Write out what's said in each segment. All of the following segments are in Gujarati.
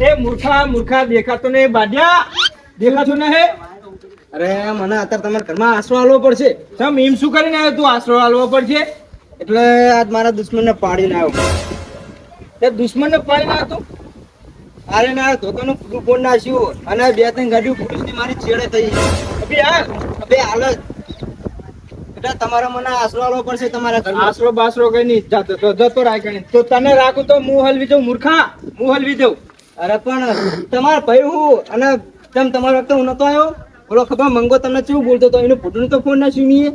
એ મૂર્ખા મૂર્ખા દેખાતો ને બાડિયા દેખાતો ને હે. અરે મને અત્યારે તમારા ઘરમાં આશરો આલવો પડશે. તમ એમ શું કરીને આવ્યો તું? આશરો આલવો પડશે એટલે આજ મારા દુશ્મનને પાડીને આવ્યો. તે દુશ્મનને પાડીને આવ્યો તું? અરે ના ધોકાનું ફોન નાખ્યું અને 2-3 ગાડીઓ પોલીસની મારી છેડે થઈ. અભી આ અબે હાલત એટલે તમારે મને આશરો આલવો પડશે તમારા ઘરમાં. આશરો બાસરો કઈ નહીં જાતો તો જતો રાય કણી તો તને રાખું તો હું હલવી દઉં મૂર્ખા, હું હલવી દઉં. અરે પણ તમારા ભાઈ હું અને તમારા વખતે હું નતો આવ્યો. બોલો ખબર મંગો તમને કેવું બોલતો હતો, એનું ફોટોનો તો ફોન નાખ્યું નહીં.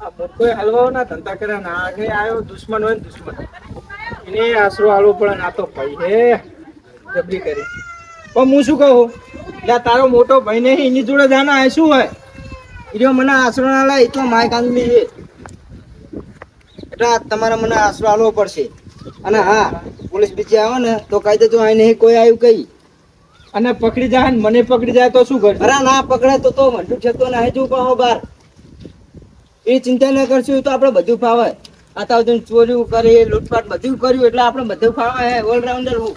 આ મૂર્ખો હલવાઓ ના ધંધા કરે ના આગળ આવ્યો દુશ્મન હોય ને દુશ્મન એને આશરો આલવો પડે. ના તો ભાઈ હે જબરી કરી. પણ હું શું કહું, એટલે તારો મોટો ભાઈ ને એની જોડે જાના હે શું હોય? એ મને આશરો ના લાય એટલો માય કાંદલી છે એટલે તમારે મને આશરો આલવો પડશે. અને હા પોલીસ બીજી આવે ને તો કહી દેજો અહીં નહીં કોઈ આવ્યું કઈ. અને પકડી જાય ને મને પકડી જાય તો શું કરે? અરે ના પકડે તો મંડું છે તો નહીં જવું પાહો બાર. એ ચિંતા ન કરશું તો આપણે બધું ફાવે. આ તો ચોર્યું કરી લૂંટપાટ બધું કર્યું એટલે આપણે બધું ફાવે હે ઓલરાઉન્ડર હું.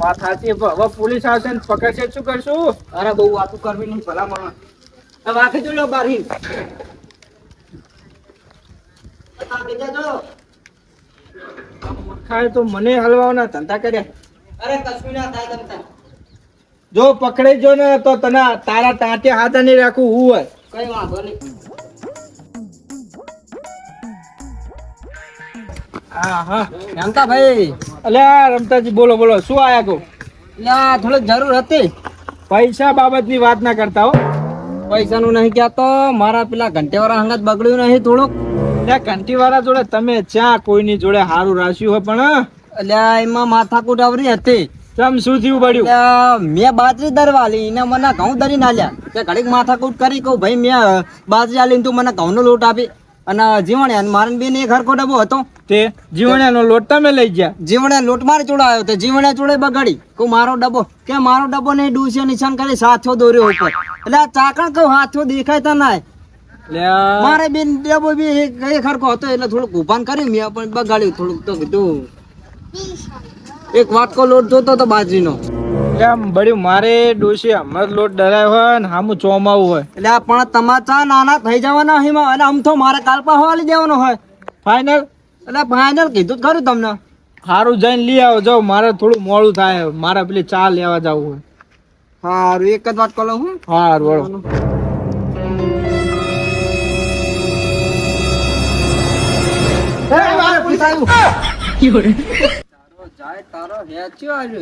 વાત સાચી. હવે પોલીસ આવશે ને પકડશે શું કરશું? અરે બહુ વાતું કરવી નહીં ભલા મને. હવે આખી જો લો બારી ખાય તો મને હલવાના ધંધા કર્યા. અરે કશું ના થાય તમતા. જો પકડાઈ જો ને તો તને તારા ટાંટે હાથ નહીં રાખું હું હોય. કઈ વાંધો નહીં. હા હા રમતા ભાઈ અલ્યા રમતાજી બોલો બોલો શું આયા કહું? યા થોડીક જરૂર હતી. પૈસા બાબતની વાત ના કરતા હો. પૈસાનું નહીં કહેતો, મારા પેલા ઘંટેવાળા હંગાત બગડ્યું નહીં થોડુંક. ત્યાં ઘંટીવાળા જોડે તમે ચા કોઈની જોડે હારું રાખ્યું હોય પણ અલ્યા એમાં માથાકૂટ આવરી હતી. તમ શું થયું પડ્યું? અલ્યા મેં બાજરી દરવાલી એને મને ઘઉં દરી નાલ્યા. તે ઘડીક માથાકૂટ કરી કહું ભાઈ મેં બાજરી આલીને તું મને ઘઉંનો લોટ આપી અને જીવણ્યા મારે બેન એક હરખો ડબ્બો હતો તે જીવણ્યાનો લોટ તમે લઈ ગયા? જીવણ્યા લોટ મારે ચોડાયો તે જીવણ્યા ચોડે બગાડી. કહું મારો ડબ્બો કે મારો ડબ્બો નહીં ડૂસે નિશાન કરી સાથો દોર્યો ઉપર. એટલે આ ચાકણ કહું હાથો દેખાય તા ના મારે બેન ડબ્બો બી એક હરખો હતો એટલે થોડુંક ઉભાન કર્યું મેં પણ બગાડ્યું થોડુંક. તો કીધું એક વાટકો લોટ જોતો તો બાજરીનો. એમ બળ્યું મારે ડોશી હમણાં લોટ ડરાયો હોય ને હામું ચોમાવું હોય એટલે આ પણ તમાચા નાના થઈ જવાના હિમાં અને આમ તો મારે કાલપા હવાલી દેવાનો હોય ફાઈનલ. એટલે ફાઈનલ કીધું ખરું તમને. સારું જઈને લઈ આવો જાઓ, મારે થોડું મોડું થાય, મારે પેલી ચા લેવા જવું હોય. સારું એક જ વાત કહું હું. સારું વળો. જાય તારો હેચ્યો આજે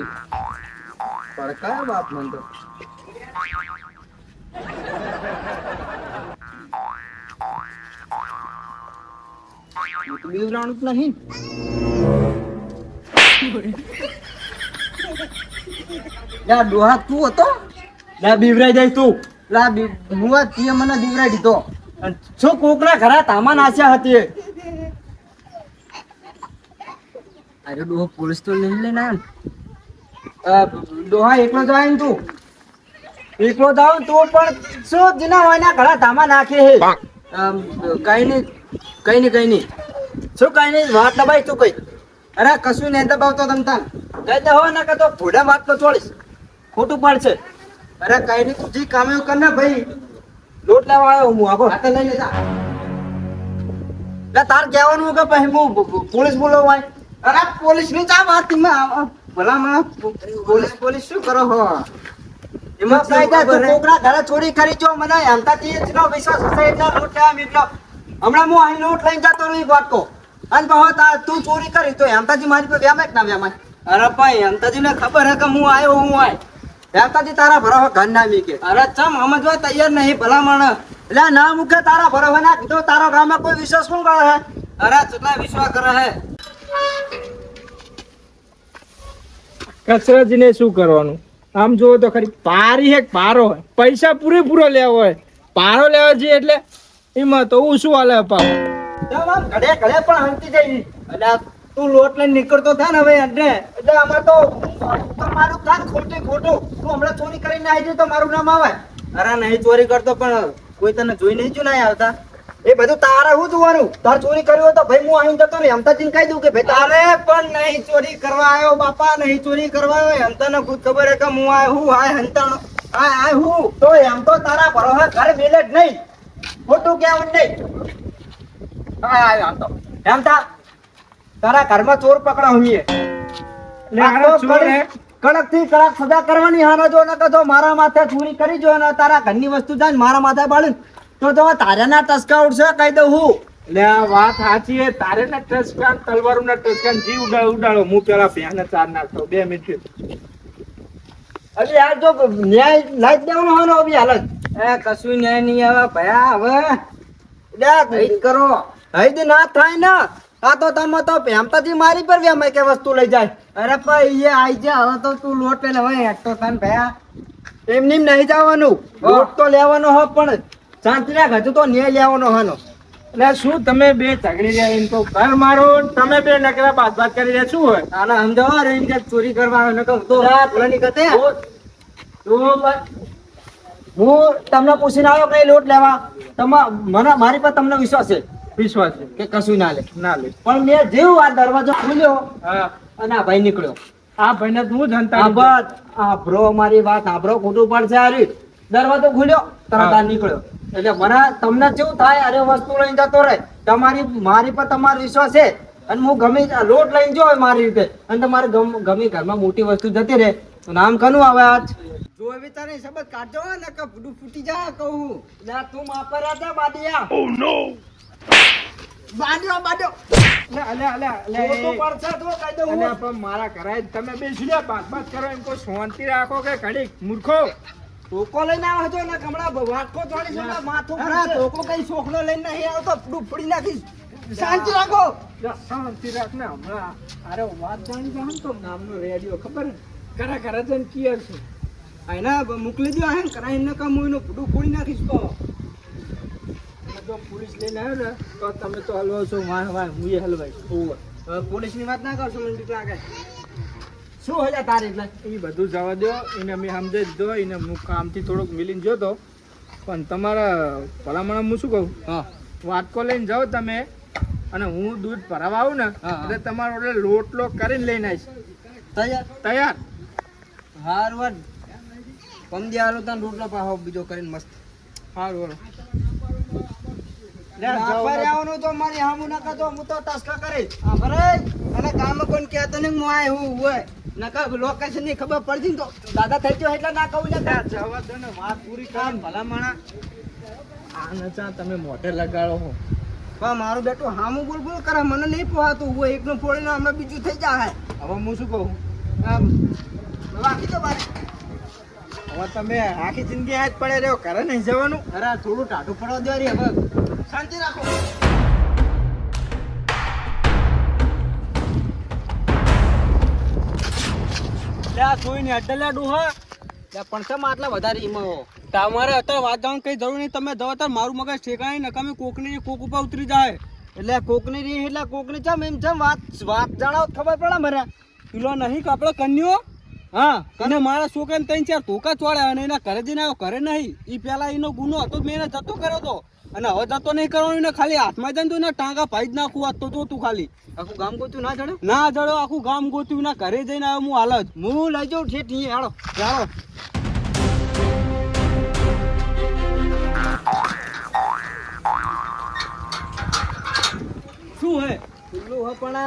પડકાય બાપ મન તો. બીવરાણું જ નહીં. લા ડોહા તું હતો? લા બીવરાઈ જાય તું. લા મુવા તીએ મને બીવરાઈ દીધો. શું કોકના ઘરે તામા નાચ્યા હતી. અરે ડોહો પોલીસ તો લઈ લે ના. ડોહા એકલો જાય ને તું એકલો જાવ તો પણ શું જીના હોય ના ઘણા ધામા નાખે હે. કઈ નહીં શું કઈ નહીં વાત દબાઈ તું કઈ. અરે કશું નહીં દબાવતો તમતા કઈ દે હોય ના કે તો ભોડા વાત તો ચોડીશ ખોટું પડશે. અરે કઈ નહીં તું જી કામ એવું કર ને ભાઈ. લોટ લેવા આવ્યો હું આખો હાથે લઈ લેતા. તાર કહેવાનું કે પછી હું પોલીસ બોલાવાય. અરે પોલીસ ની ચા વાત ભલા પોલીસ શું કરો હો એમાં કાયદા તું કોકના ઘરે ચોરી કરી જો મને એમતાથી એટલો વિશ્વાસ હશે એટલા લોટ લેવા મીટલો. હમણાં હું અહીં લોટ લઈને જતો રહી વાત કો અને કહો તું ચોરી કરી તો એમતાજી મારી પર વ્યામાય ના વ્યામાય. અરે ભાઈ એમતાજી ને ખબર હે કે હું આવ્યો હું આય એમતાજી તારા ભરોહા ઘર ના મીકે. અરે ચમ સમજવા તૈયાર નહીં ભલા માણસ. એટલે ના મૂકે તારા ભરોહા ના કીધું તારા ગામમાં કોઈ વિશ્વાસ કોણ કરે હે? અરે કેટલા વિશ્વાસ કરે હે. કચરાજીને શું કરવાનું? આમ જોવો તો ખરી પારી હે પારો હોય, પૈસા પૂરેપૂરો લેવો હોય, પારો લેવો છે એટલે એમાં તો હું શું હાલે અપાવ. ઘડે ઘડે પણ હંતી જઈ. એટલે તું લોટ લઈને નીકળતો થાય ને હવે એટલે અમારે તો મારું કામ ખોટું તું હમણાં ચોરી કરીને આવી જાય તો મારું નામ આવે. અરે નહીં ચોરી કરતો પણ કોઈ તને જોઈ નહીં જો ના આવતા. એ બધું તારે શું જોવાનું? તાર ચોરી કર્યું હોય તો ભાઈ હું આવીને જતો ને હેમતાજીને કહી દઉં કે ભાઈ તારે તારે પણ નહીં ચોરી કરવા આવ્યો બાપા, નહીં ચોરી કરવા આવ્યો. એમ તને ખુદ ખબર હે કે હું આ હું હાય હંતાણો આ હું તો એમ તો તારા ભરોસે ઘરે મેલે જ નહીં, ખોટું કહેવું જ નહીં. હા આમ તો હેમતા તારા ઘરમાં ચોર પકડા હુંએ લે હારો ચોર હે. કડક થી કડક સજા કરવાની. હારા જો ન કદો મારા માથે ચોરી કરી જો ને તારા ઘરની વસ્તુ જાય મારા માથે બાળે તો તારે ના ટસકા ઉડશે કહી દઉં હું. લે આ વાત સાચી હે. તારે ને ટસકાન તલવારું ના ટસકાન જીવ ઉડાડો. હું પેલા ભ્યાને ચાર નાખતો 2 મિનિટ. અરે યાર જો ન્યાય લાઈ જ દેવાનો હોય ને અભી હાલત એ કશું ન્યાય નહીં આવે ભયા. હવે હૈદ કરો, હૈદ ના થાય ને આ તો તમે તો હેમતાજી મારી પર વેમાય કે વસ્તુ લઈ જાય. અરે પણ એ આઈ જા. હવે તો તું લોટ પેલા હવે હેઠતો થાન ભયા. એમની નહીં જવાનું, વોટ તો લેવાનો હો પણ શાંતિ રાખ. હજુ તો ન્યાય લેવાનો હનો. એટલે શું તમે બે ઝઘડી રહ્યા એમ તો ઘર મારો ને તમે બે નકરા બાત કરી રહ્યા શું હોય? આના સમજાવવા રહીને કે ચોરી કરવા આવે ને કહું તો ઓલાની કતે હું તમને પૂછીને આવ્યો કઈ લોટ લેવા. મને મારી પર તમને વિશ્વાસ છે વિશ્વાસ છે કે કશું ના લે. ના લે. પણ મેં જેવું આ દરવાજો ખોલ્યો હા અને આ ભાઈ નીકળ્યો. આ ભાઈને તું જનતા આ બસ આ બ્રો મારી વાત સાંભળો, ખોટું પડશે હારી. દરવાજો ખોલ્યો તરત આ નીકળ્યો. એટલે મને તમને કેવું થાય અરે વસ્તુ લઈને જતો રહે. મારી પર તમારો વિશ્વાસ છે અને હું ગમે લોટ લઈને જો મારી રીતે અને તમારે ગમે ઘરમાં મોટી વસ્તુ જતી રહે તો નામ કનું આવે આજ જો એવી તારે શબ્દ કાઢજો ને કે ભૂડું ફૂટી જાય કહું. લે તું માપર રાજા બાડિયા. ઓ નો બાડ્યો લે અલે અલે અલે ખોટું પડશે તો કહી દઉં અલે પણ મારા ઘરે તમે બેસી લે બાત કરો એમ કોઈ શાંતિ રાખો કે ઘડી મૂર્ખો. ટોકો લઈને આવ્યો છો ને કમળા વાટકો ચોડી છે માથું ફરે. ટોકો કઈ છોકરો લઈને નહીં આવતો, ડૂબડી નાખીશ. શાંતિ રાખો. શાંતિ રાખ ને હમણાં. અરે વાત જાણી જાય ને તો નામનો રેડિયો ખબર ને ઘરે ઘરે જઈને કિયર છે. એના મોકલી દો હે કરાઈને કામ એનું ભૂડું ફોડી નાખીશ તો. જો પોલીસ લઈને આવ્યો ને તો તમે તો હલવો છો વાહ વાહ હું એ હલવાઈ. પોલીસની વાત ના કરશો મને બીક લાગે. શું હોય તારે એટલે એ બધું જવા દો. એને મેં સમજાવી દીધો. એને હું કામથી થોડોક મિલીને જોતો પણ તમારા ભલામણ હું શું કહું, હા વાટકો લઈને જાઓ તમે અને હું દૂધ ભરાવા આવું ને એટલે તમારો એટલે લોટલો કરીને લઈને આવીશ. તૈયાર તૈયાર? હાર વાત પમદી આલો તને રોટલો પાહો બીજો કરીને મસ્ત. સારું બોલો. આવવાનું તો મારી હામું ના કરતો હું તો ટસકા કરીશ. હા ભરાય અને કામ કોણ કહેતો ને હું આય હું હોય નકા લોકેશન ની ખબર પડતી ને તો દાદા થઈ ગયો એટલે ના કહું ને જવા દો ને વાત પૂરી કરો ને ભલા માણા. આ નચા તમે મોઢે લગાડો હો. પણ મારું બેટું હામું બોલ બોલ કરે મને નહીં પોહાતું. હું એકનું ફોડીને હમણાં બીજું થઈ જાય. હવે હું શું કહું, રાખી દો બાર. હવે તમે આખી જિંદગી આ જ પડે રહ્યો, ઘરે નહીં જવાનું. અરે થોડું ટાઢું પડવા દો રે. હવે શાંતિ રાખો. જોઈને અડ્ડા લાડુ હા પણ તમે આટલા વધારે ઈમાં તમારે અત્યારે વાત જવાનું કઈ જરૂર નહીં. તમે જવા ત્યારે મારું મગજ ઠેકાય નકામી કોકની કોક ઉપર ઉતરી જાય. એટલે કોકની રી એટલે કોકની ચમ એમ ચમ વાત જાણાવ ખબર પડે મને. પેલો નહીં કે આપણો કન્યો હા અને મારા છોકરાને 3-4 ધોકા ચોડ્યા અને એના ઘરે જઈને આવ્યો. ઘરે નહીં એ પેલા એનો ગુનો હતો મેં એને જતો કર્યો હતો અને હવે જતો નહીં કરવાનો ને ખાલી હાથમાં જાય તો એના ટાંગા ભાઈ જ નાખું વાત તો જો તું ખાલી આખું ગામ ગોતું ના ચડે ના જડો આખું ગામ ગોત્યું ના ઘરે જઈને આવ્યો હું હાલ જ હું લઈ જાઉં ઠેઠ અહીં હાલો ચાલો. શું હે ખુલ્લું હે પણ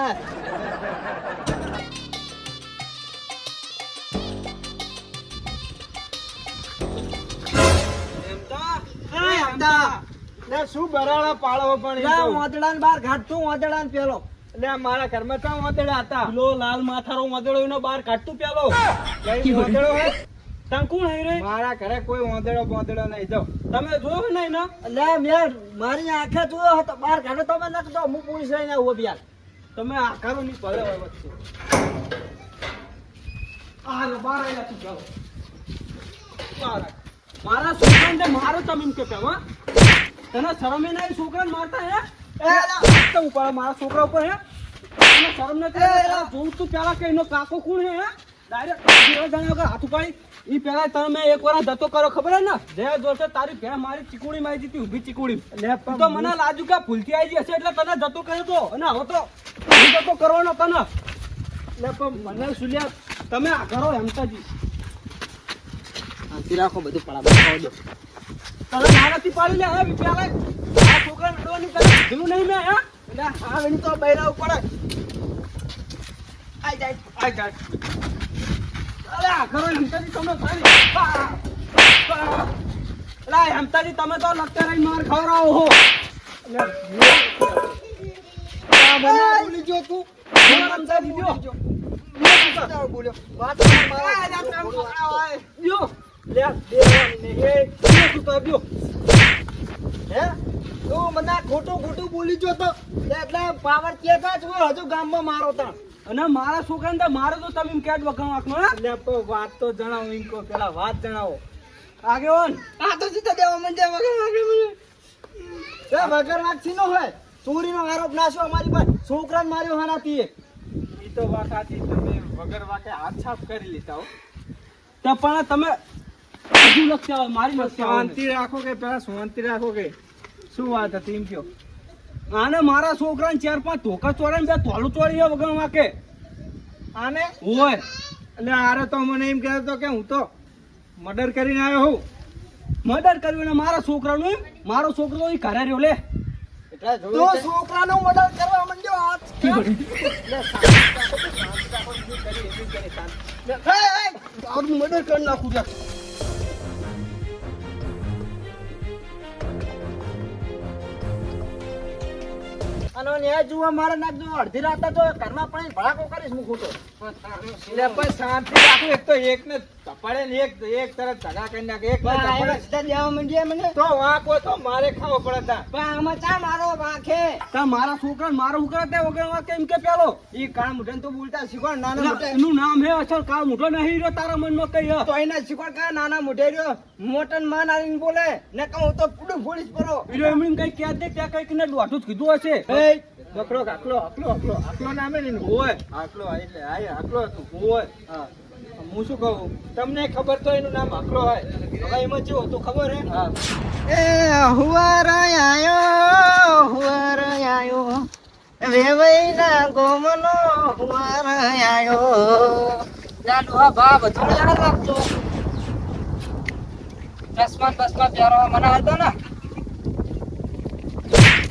લે શું બરાડા પાડો પણ એ તો. વાદળાને બાર ઘાટતું વાદળાને પેલો લે આ મારા ઘરમાં ચા વાતડા હતા. પેલો લાલ માથારો વાદળો એનો બહાર કાઢતું પેલો કઈ વાંદડો હે? તને કોણ હે રે મારા ઘરે કોઈ વાંદડો બોંદડો નહીં. જાઓ તમે જોયો કે નહીં ના એટલે મેં મારી આંખે જોયો હતો બાર કાઢો તમે નકતો હું પોલીસ લઈને આવું બિયાર તમે આકારો ની ભલે હોય વચ્ચે આ લો બહાર આયા તું જાઓ બહાર આય. મારા છોકરાને મારો તમે એમ કે પેલા તને શરમ એ નહીં છોકરાને મારતા હે તો ઉપર મારા છોકરા ઉપર હે તને શરમ નથી જોઉં તું પેલા કે એનો કાકો કોણ હે ડાયરેક્ટ જણાવ કે હાથ ઉપાડી ઈ પેલા તમે એક વાર જતો કરો ખબર હે ને જે જોશે તારી ભે મારી ચીકુડી મારી દીધી ઊભી ચીકુડી તો મને લાજુ કે ભૂલથી આવી જશે એટલે તને જતો કર્યો તો અને હવે તો જતો કરવાનો તને એટલે પણ મને સુલ્યા તમે આ કરો હેમતાજી શાંતિ રાખો બધું પડાવ દો તને મારાથી પાડી લે હવે પેલા આ છોકરા નડવાની તને કીધું નહીં મેં હા એટલે હા એની તો બૈરા ઉપર આઈ જાય અરે આ કરો હેમતાજી તમે સારી અલા હેમતાજી તમે તો લગતા રહી માર ખવડાવો હો બોલી જો તું હેમતાજી બોલ્યો વાત મારા લે દેવાની ને એ તું તો આપ્યો હે તું મને ખોટું બોલી જો તો એટલે પાવર કેતા જ હજુ ગામમાં મારો તા અને મારા છોકરાને તો મારો તો તમે કેટ વગમ આખનો એટલે વાત તો જણાવો ઇનકો પેલા વાત જણાવો આગેવાન આ તો સીધા દેવા મંડે વગમ આગે મને એ વગર વાગથી નો હોય ચોરીનો આરોપ નાખ્યો અમારી પર છોકરાને માર્યો હાનાથી ઈ તો વાત સાચી તમે વગર વાકે હાથ સાફ કરી લીધા હો તો પણ તમે હજુ લક્ષ આવે મારી લક્ષ શાંતિ રાખો કે પેલા શાંતિ રાખો કે શું વાત હતી એમ કયો આને મારા છોકરાને 4-5 ધોકા ચોરે ને બે તોલું ચોરી વગર વાકે આને હોય એટલે આરે તો મને એમ કહેતો કે હું તો મર્ડર કરીને આવ્યો હું મર્ડર કર્યું ને મારા છોકરાનું એમ મારો છોકરો ઈ ઘરે રહ્યો લે તો છોકરાનો મર્ડર કરવા માંડ્યો હાથ મર્ડર કરી નાખું છે અને ન્યાય જોવા મારે નાખજો અડધી રાતે તો ઘરમાં પણ ભડાકો કરીશ હું ખોટો એટલે પણ શાંતિ રાખો એક તો એક ને તપાડે ને એક તરફ ધગા કરી નાખે એક ને તપાડે સીધા દેવા માંડ્યા મને તો વાંક હોય તો મારે ખાવો પડે તા પણ આમાં ચા મારો વાંખે તા મારા છોકરા મારો છોકરા તે વગર વાંકે એમ કે પેલો ઈ કાળ મુઠન તો બોલતા શીખવાડ નાના મોટા એનું નામ હે અસલ કાળ મુઠો નહીં રહ્યો તારા મનમાં કઈ તો એના શીખવાડ કા નાના મોઢે રહ્યો મોટન માન આવીને બોલે ને કહું તો પૂડું ફોડીશ પરો ઈરો એમ કઈ કે દે ત્યાં કઈક ને દોઢું જ કીધું હશે બકરો આકલો નામે ને હોય આકલો એટલે આય આકલો હતું હોય હા હું શું કહું તમને ખબર તો એનું નામ આકલો હોય હવે એમાં જેવું હતું ખબર હે હા એ હુવાર આયો વેવઈના ગોમનો હુવાર આયો લાડુ હા બા બધું યાદ રાખજો ચશ્મા પહેરો મને હતો ને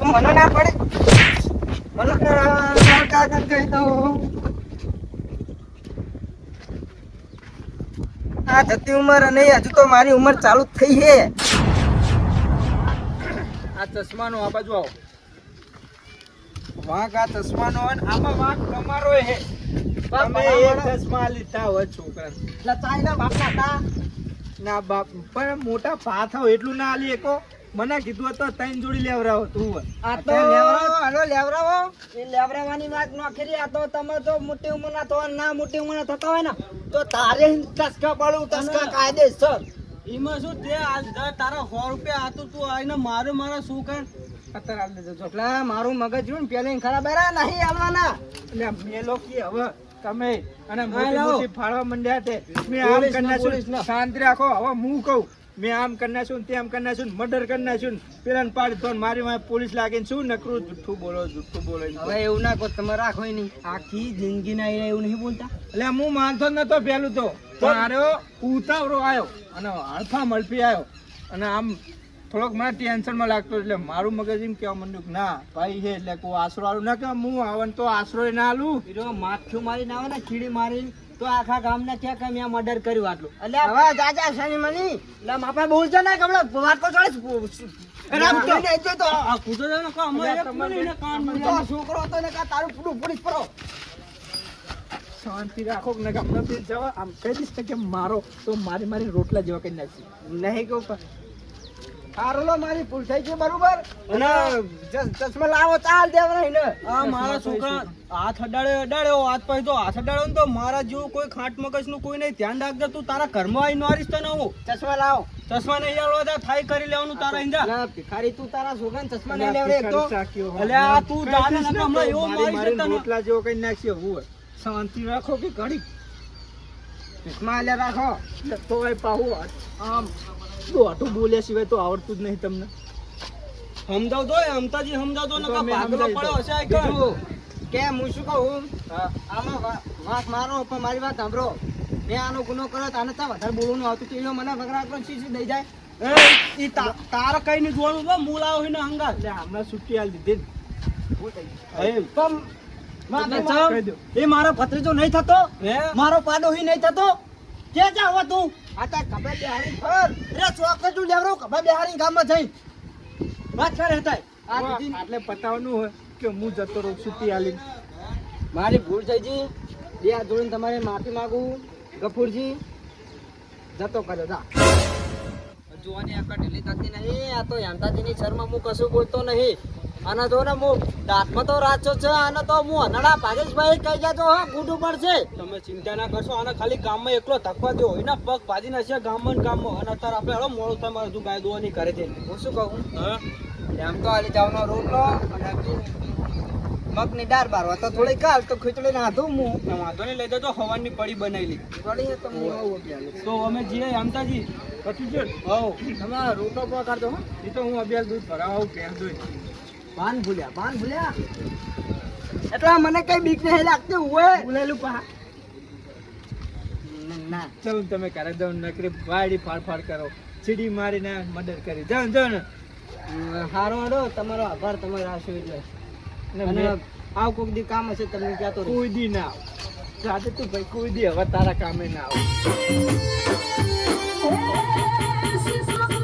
મને ના પડે મને કાકા કહી દઉં આ જતી ઉંમર અને હજુ તો મારી ઉંમર ચાલુ થઈ છે આ ચશ્માનો આ બાજુ આવો વાંક આ ચશ્માનો અને આમાં વાંક તમારો હે તમે એક ચશ્મા લીધા હોય છોકરા એટલે ચાઈના બાપ ના બાપ પણ મોટા ભા થાવ એટલું ના આલી એકો મને કીધું તો ત્રણ જોડી લેવરાવો તું આ તો લેવરાવો એ લેવરાવાની વાત ન કરી આ તો તમે તો મોટી ઉંમરના તો ના મોટી ઉંમરના થતા હોય ને તો તારે ટસકા પાડું ટસકા કાયદેસર એમાં શું તે તારા 100 રૂપિયા આતું તું આઈને મારા છોકરા અત્યારે આપ દેજો એટલે મારું મગજ જોયું ને પેલે ખરાબ એરા નહીં આવવાના એટલે મેલો કી હવે તમે અને મોટી ફાળવા મંડ્યા તે મેં આમ કરના છું શાંતિ રાખો હવે હું કહું મેં આમ કરના છું તેમ કરના છું મર્ડર કરના છું પેલાને પાડી તો મારી માં પોલીસ લાગીને શું નકરું જુઠ્ઠું બોલો હવે એવું ના કહો તમે રાખો નહીં આખી જિંદગી ના એવું નહીં બોલતા એટલે હું માનતો નતો પેલું તો મારો ઉતાવળો આવ્યો અને હળફા મળફી આવ્યો અને આમ થોડોક મને ટેન્શનમાં લાગતો એટલે મારું મગજ એમ કહેવા માંડ્યું ના ભાઈ છે એટલે કોઈ આશરો આલું ના કે હું આવન તો આશરો ના આલું માથું મારીને આવે ને ખીડી મારી તો આખા ગામના ક્યાં કે મેં મર્ડર કર્યું આટલું એટલે હવે જાજા શની મની એટલે માપા બોલજો ને કમળો વાત કો ચોળીસ છોકરો હતો ને તારું પૂરું પોલીસ પરો શાંતિ રાખો ને ગામનો જવા આમ કહી દઈશ કે મારો તો મારી રોટલા જેવા કઈ નાખી નહીં કહું હારોલો મારી ભૂલ થઈ ગઈ બરોબર અને ચશ્મા લાવો ચાલ દેવરાય ને આ મારા છોકરા હાથ અડાડ્યો હાથ પછી તો હાથ અડાડ્યો ને તો મારા જેવું કોઈ ખાટ મગજ નું કોઈ નહીં ધ્યાન રાખજે તું તારા ઘરમાં આવીને મારીશ તો હું ચશ્મા લાવો ચશ્મા નહીં આવડો થાય કરી લેવાનું તારા ઇંદા ભિખારી તું તારા છોકરાને ચશ્મા નહીં લેવડે એક તો એટલે આ તું જાને ને હમણાં એવો મારી રોટલા જેવો કઈ નાખ્યો હું શાંતિ રાખો કે ઘડી ભીખમાં આલ્યા રાખો. તો એ પાહુ આમ દોઢું બોલ્યા સિવાય તો આવડતું જ નહીં તમને. સમજાવજો એ અમતાજી સમજાવજો ને તો અમે ભાગલો સમજાવી પડ્યો હશે આ કણ. બીજું કે હું શું કહું, હા આમાં વાંક મારો પણ મારી વાત સાંભળો. મેં આનો ગુનો કર્યો તો આને ચા વધારે બોલવાનું આવતું હતું. એનો મને વગરા પર શી દઈ જાય. ઈ તારે કઈ નહીં જોવાનું બા, મૂળ આવ્યો હોય ને હંગાત. એટલે હમણાં છૂટી આલી દીધી એમ. પણ એટલે ચમ, કહી દો. એ મારો ભત્રીજો નહીં થતો, હે? મારો પાડોહી નહીં થતો. કે જા હવે તું આ તાર કબા બિહારી ફર રે ચોકલેટ તું લેવરો કબા બિહારી ગામમાં જઈ વાત કરે હતા. આ દીદી આટલે પતાવવાનું હોય કે હું જતો રહું છૂટી આલી. મારી ભૂલ થઈ ગઈ. બે હાથ જોડીને તમારે માફી માંગુ. ગફુરજી જતો કર્યો જા. જોવાની આકડ ઢીલી થતી નહીં. આ તો યાંતાજીની શરમાં હું કશું બોલતો નહીં. અને જો ને હું દાંતમાં તો રાચો છે. અને તો હું અનડા ભાગેશભાઈ કહી જાતો હા ગુડું પડશે. તમે ચિંતા ના કરશો, આને ખાલી ગામમાં એકલો ધક્કા દો, એના પગ ભાજી નાખશે ગામમાં ને ગામમાં. અને અત્યારે આપણે હેડો મોડું થાય, મારે હજુ ગાય દોવાની કરે છે. હું શું કહું, હા એમ તો હાલી જાવનો રોટલો અને મગની દાળ બારવા તો થોડી કાલ તો ખીચડી નાધું હું. વાંધો નહીં, લઈ જજો હવાની પડી બનાવેલી. વળી તો હું આવું પ્યાલું. તો અમે જઈએ અમતાજી. પછી જો હવ તમારો રોટલો પકાડતો હો. એ તો હું અભ્યાસ દૂધ ભરાવા આવું પહેર દઉં. પાન ભૂલ્યા એટલા મને કઈ બીક નહીં લાગતી હોય. બોલેલું પા ના ચાલો તમે ઘરે જાઓ, નકરી વાડી ફાડ કરો, સીડી મારીને મર્ડર કરી જાઓ જાઓ ને. હારો હારો તમારો આભાર. તમારો આશો એટલે અને અને મેં આવ કોક દી કામ હશે તમને કહેતો રહીશ. કોઈ દી ના આવ સાથે તું ભાઈ કોઈ દી હવે તારા કામે ના આવ. This is my